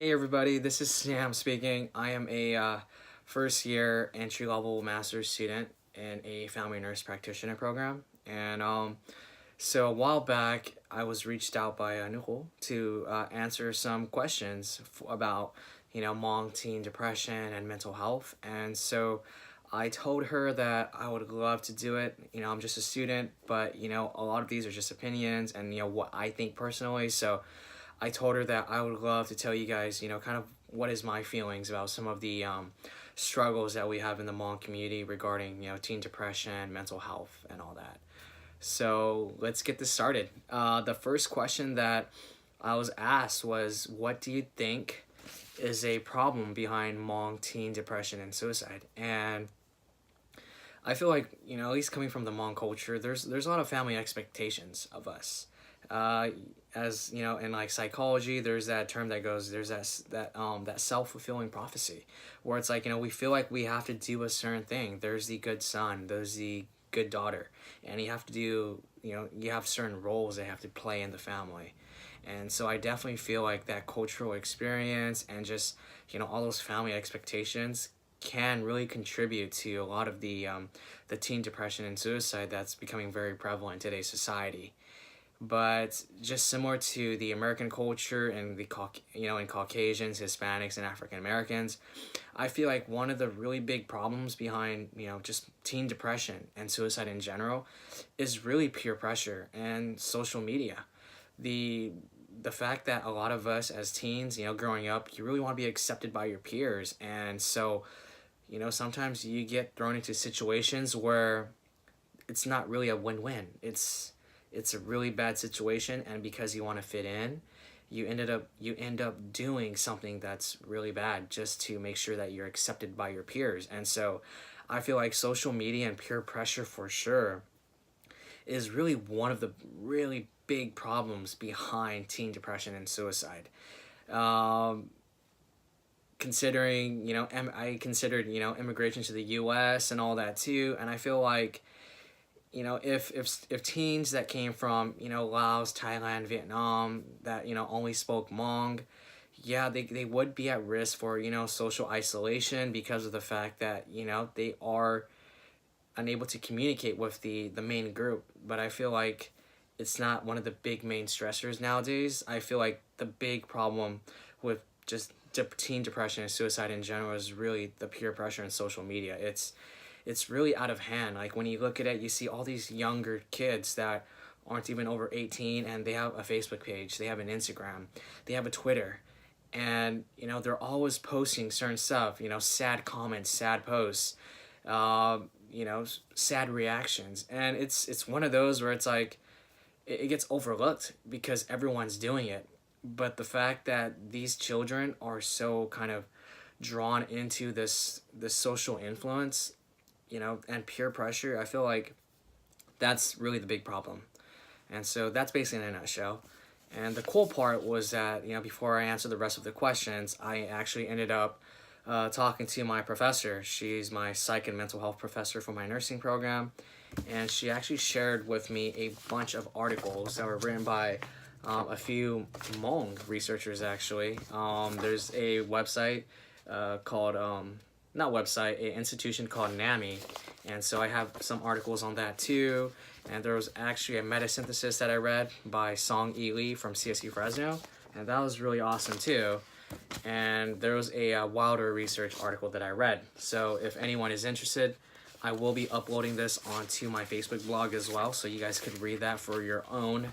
Hey everybody, this is Sam speaking. I am a first year entry level master's student in a family nurse practitioner program. And a while back, I was reached out by Nicole to answer some questions about, Hmong teen depression and mental health. And so I told her that I would love to do it. I'm just a student, but, a lot of these are just opinions and, what I think personally. So I told her that I would love to tell you guys, kind of what is my feelings about some of the struggles that we have in the Hmong community regarding, teen depression, mental health, and all that. So let's get this started. The first question that I was asked was, what do you think is a problem behind Hmong teen depression and suicide? And I feel like, at least coming from the Hmong culture, there's a lot of family expectations of us. Uh, as in like psychology, there's that term that goes, there's that self-fulfilling prophecy, where it's like, we feel like we have to do a certain thing. There's the good son, there's the good daughter, and you have to do, you have certain roles they have to play in the family. And so I definitely feel like that cultural experience and just, all those family expectations can really contribute to a lot of the teen depression and suicide that's becoming very prevalent in today's society. But just similar to the American culture and in Caucasians, Hispanics, and African Americans, I feel like one of the really big problems behind just teen depression and suicide in general is really peer pressure and social media. The fact that a lot of us as teens, growing up, you really want to be accepted by your peers, and so sometimes you get thrown into situations where it's not really a win-win. It's a really bad situation, and because you want to fit in, you end up doing something that's really bad just to make sure that you're accepted by your peers. And so I feel like social media and peer pressure for sure is really one of the really big problems behind teen depression and suicide. Um, Considering, I considered, immigration to the US and all that too, and I feel like if teens that came from Laos, Thailand, Vietnam that only spoke Hmong, yeah, they would be at risk for social isolation because of the fact that they are unable to communicate with the main group. But I feel like it's not one of the big main stressors nowadays. I feel like the big problem with just teen depression and suicide in general is really the peer pressure and social media. It's really out of hand. Like when you look at it, you see all these younger kids that aren't even over 18, and they have a Facebook page, they have an Instagram, they have a Twitter, and they're always posting certain stuff, sad comments, sad posts, sad reactions. And it's one of those where it's like it gets overlooked because everyone's doing it. But the fact that these children are so kind of drawn into this social influence, and peer pressure, I feel like that's really the big problem. And so that's basically in a nutshell. And the cool part was that, before I answered the rest of the questions, I actually ended up talking to my professor. She's my psych and mental health professor for my nursing program. And she actually shared with me a bunch of articles that were written by a few Hmong researchers, actually. There's a website called not website, a institution called NAMI, and so I have some articles on that too. And there was actually a meta-synthesis that I read by Song E. Lee from CSU Fresno, and that was really awesome too. And there was a Wilder research article that I read. So if anyone is interested, I will be uploading this onto my Facebook blog as well, so you guys could read that for your own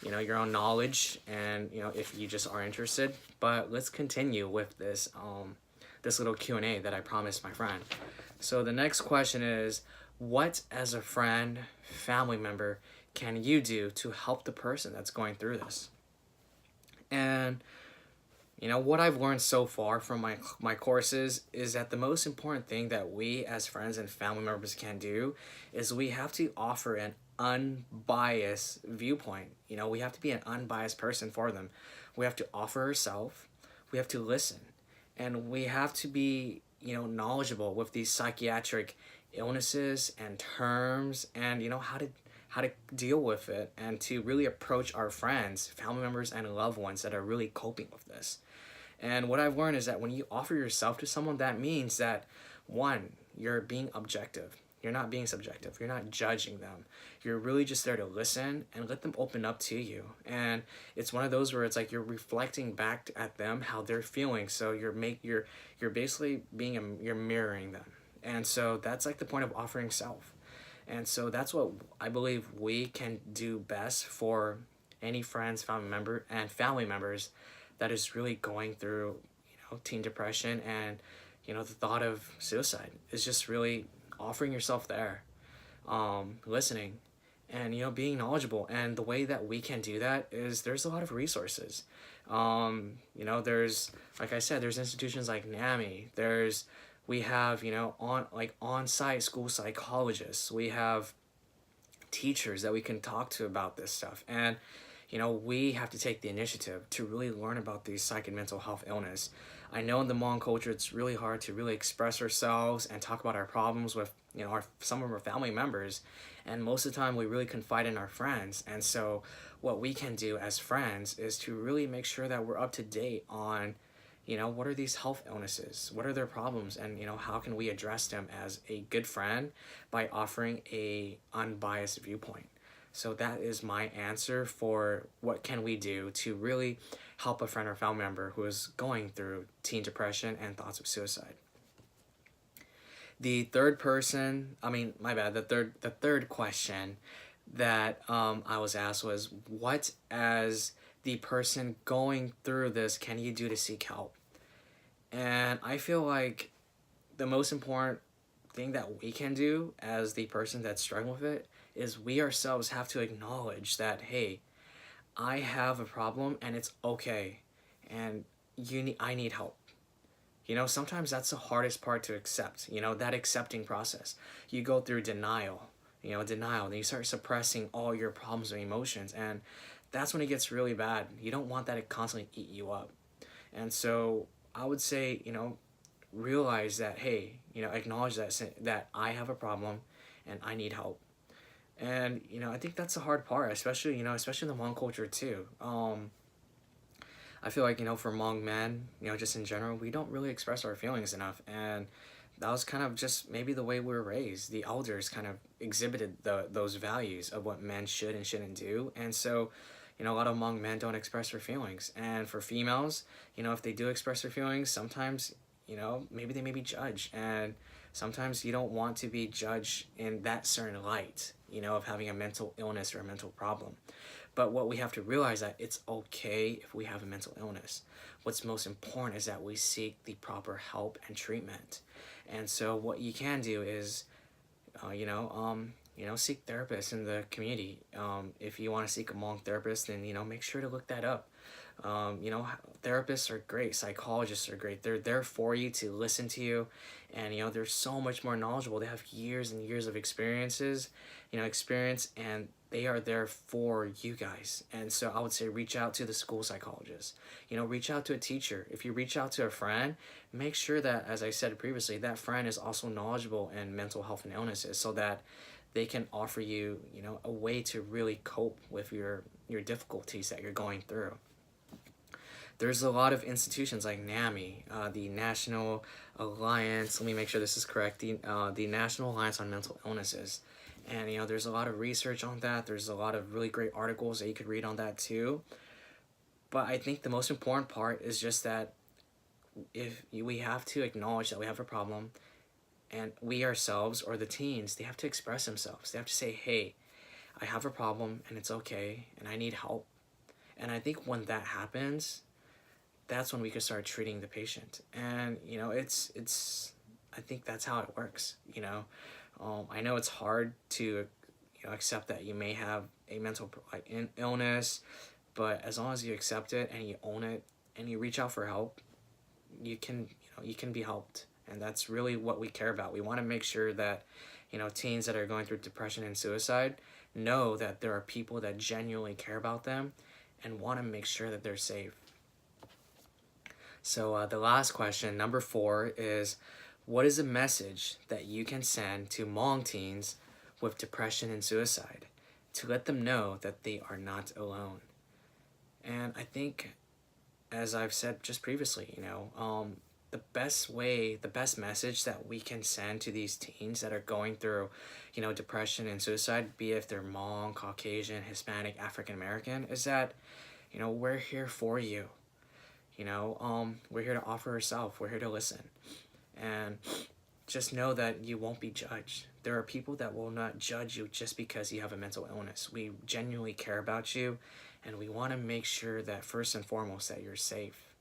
knowledge, and if you just are interested. But let's continue with this little Q&A that I promised my friend. So the next question is, what as a friend, family member, can you do to help the person that's going through this? And what I've learned so far from my courses is that the most important thing that we as friends and family members can do is we have to offer an unbiased viewpoint. We have to be an unbiased person for them. We have to offer ourselves, we have to listen, and we have to be knowledgeable with these psychiatric illnesses and terms, and how to deal with it, and to really approach our friends, family members, and loved ones that are really coping with this. And what I've learned is that when you offer yourself to someone, that means that, one, you're being objective. You're not being subjective. You're not judging them. You're really just there to listen and let them open up to you. And it's one of those where it's like you're reflecting back at them how they're feeling. So you're basically you're mirroring them. And so that's like the point of offering self. And so that's what I believe we can do best for any friends, family members that is really going through, teen depression and, the thought of suicide is just really offering yourself there, listening, and being knowledgeable. And the way that we can do that is there's a lot of resources. There's, like I said, there's institutions like NAMI. We have on-site school psychologists. We have teachers that we can talk to about this stuff. And we have to take the initiative to really learn about these psych and mental health illness. I know in the Hmong culture, it's really hard to really express ourselves and talk about our problems with, some of our family members. And most of the time, we really confide in our friends. And so what we can do as friends is to really make sure that we're up to date on, what are these health illnesses? What are their problems? And, how can we address them as a good friend by offering a unbiased viewpoint? So that is my answer for what can we do to really help a friend or family member who is going through teen depression and thoughts of suicide. The third question that I was asked was, what as the person going through this can you do to seek help? And I feel like the most important thing that we can do as the person that's struggling with it is we ourselves have to acknowledge that, hey, I have a problem and it's okay, and I need help. Sometimes that's the hardest part to accept, that accepting process. You go through denial, then you start suppressing all your problems and emotions, and that's when it gets really bad. You don't want that to constantly eat you up. And so I would say, realize that, hey, acknowledge that I have a problem and I need help. And, I think that's the hard part, especially in the Hmong culture too. I feel like, for Hmong men, just in general, we don't really express our feelings enough. And that was kind of just maybe the way we were raised. The elders kind of exhibited those values of what men should and shouldn't do. And so, a lot of Hmong men don't express their feelings. And for females, if they do express their feelings, sometimes, maybe they may be judged. And sometimes you don't want to be judged in that certain light, of having a mental illness or a mental problem. But what we have to realize that it's okay if we have a mental illness. What's most important is that we seek the proper help and treatment. And so what you can do is, seek therapists in the community. If you want to seek a Hmong therapist, then, make sure to look that up. Therapists are great. Psychologists are great. They're there for you to listen to you. And, they're so much more knowledgeable. They have years and years of experience, and they are there for you guys. And so I would say reach out to the school psychologist, reach out to a teacher. If you reach out to a friend, make sure that, as I said previously, that friend is also knowledgeable in mental health and illnesses so that they can offer you, a way to really cope with your difficulties that you're going through. There's a lot of institutions like NAMI, the National Alliance, let me make sure this is correct, the National Alliance on Mental Illnesses. And, there's a lot of research on that. There's a lot of really great articles that you could read on that too. But I think the most important part is just that we have to acknowledge that we have a problem, and we ourselves, or the teens, they have to express themselves. They have to say, hey, I have a problem and it's okay and I need help. And I think when that happens, that's when we can start treating the patient. And, I think that's how it works, I know it's hard to, accept that you may have a mental illness, but as long as you accept it and you own it and you reach out for help, you can be helped. And that's really what we care about. We want to make sure that, teens that are going through depression and suicide know that there are people that genuinely care about them and want to make sure that they're safe. So the last question, number 4, is what is a message that you can send to Hmong teens with depression and suicide to let them know that they are not alone? And I think as I've said just previously, the best message that we can send to these teens that are going through, depression and suicide, be it if they're Hmong, Caucasian, Hispanic, African American, is that, we're here for you. We're here to offer ourselves. We're here to listen. And just know that you won't be judged. There are people that will not judge you just because you have a mental illness. We genuinely care about you, and we want to make sure that first and foremost that you're safe.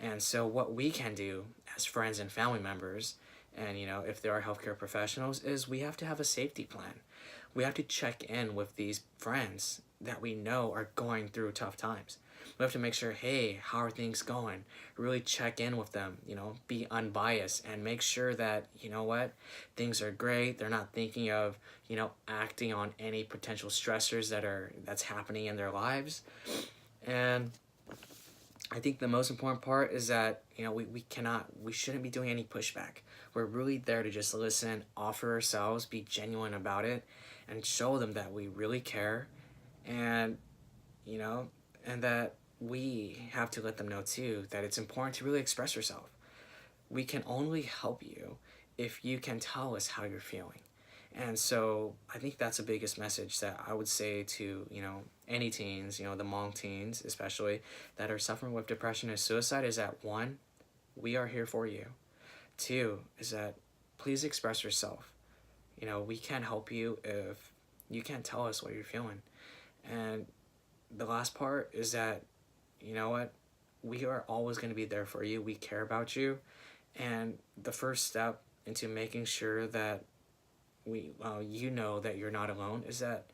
And so what we can do as friends and family members, and if there are healthcare professionals, is we have to have a safety plan. We have to check in with these friends that we know are going through tough times. We have to make sure, hey, how are things going? Really check in with them, be unbiased and make sure that, things are great. They're not thinking of, acting on any potential stressors that's happening in their lives. And I think the most important part is that, we shouldn't be doing any pushback. We're really there to just listen, offer ourselves, be genuine about it, and show them that we really care, and, and that we have to let them know too that it's important to really express yourself. We can only help you if you can tell us how you're feeling. And so I think that's the biggest message that I would say to, any teens, the Hmong teens especially, that are suffering with depression and suicide, is that one, we are here for you. Two, is that please express yourself. We can't help you if you can't tell us what you're feeling. And the last part is that, we are always going to be there for you. We care about you. And the first step into making sure that that you're not alone is that,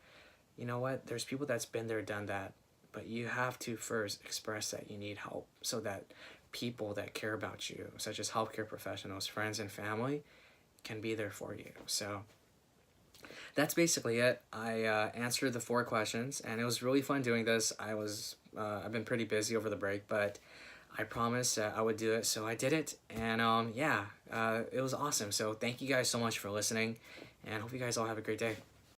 there's people that's been there, done that, but you have to first express that you need help so that people that care about you, such as healthcare professionals, friends, and family, can be there for you. So that's basically it. I answered the 4 questions, and it was really fun doing this. I've been pretty busy over the break, but I promised I would do it, so I did it, and it was awesome. So thank you guys so much for listening, and hope you guys all have a great day.